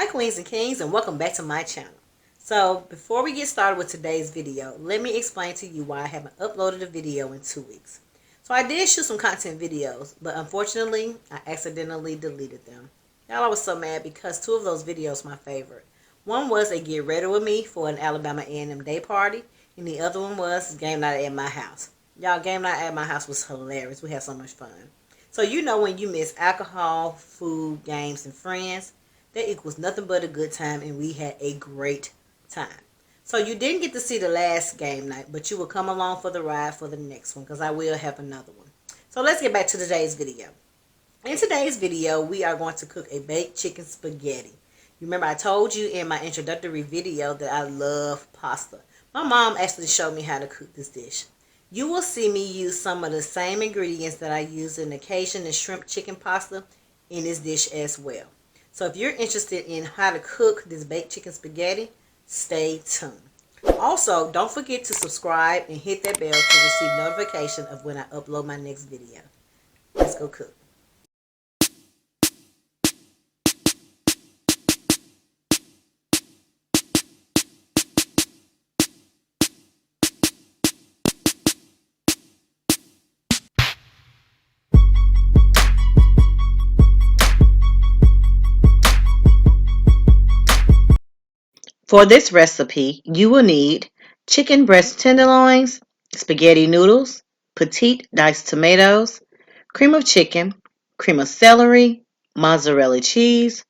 Hi Queens and Kings, and welcome back to my channel. So before we get started with today's video, let me explain to you why I haven't uploaded a video in 2 weeks. So I did shoot some content videos, but unfortunately I accidentally deleted them. Y'all, I was so mad because 2 of those videos were my favorite. One was a get ready with me for an Alabama A&M day party, and the other one was game night at my house. Y'all, game night at my house was hilarious. We had so much fun. So you know when you miss alcohol, food, games, and friends, that equals nothing but a good time, and we had a great time. So you didn't get to see the last game night, but you will come along for the ride for the next one because I will have another one. So let's get back to today's video. In today's video, we are going to cook a baked chicken spaghetti. You remember I told you in my introductory video that I love pasta. My mom actually showed me how to cook this dish. You will see me use some of the same ingredients that I use in the Cajun and shrimp chicken pasta in this dish as well. So if you're interested in how to cook this baked chicken spaghetti, stay tuned. Also, don't forget to subscribe and hit that bell to receive notification of when I upload my next video. Let's go cook. For this recipe, you will need chicken breast tenderloins, spaghetti noodles, petite diced tomatoes, cream of chicken, cream of celery, mozzarella cheese,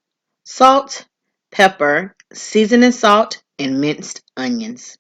salt, pepper, seasoning salt, and minced onions.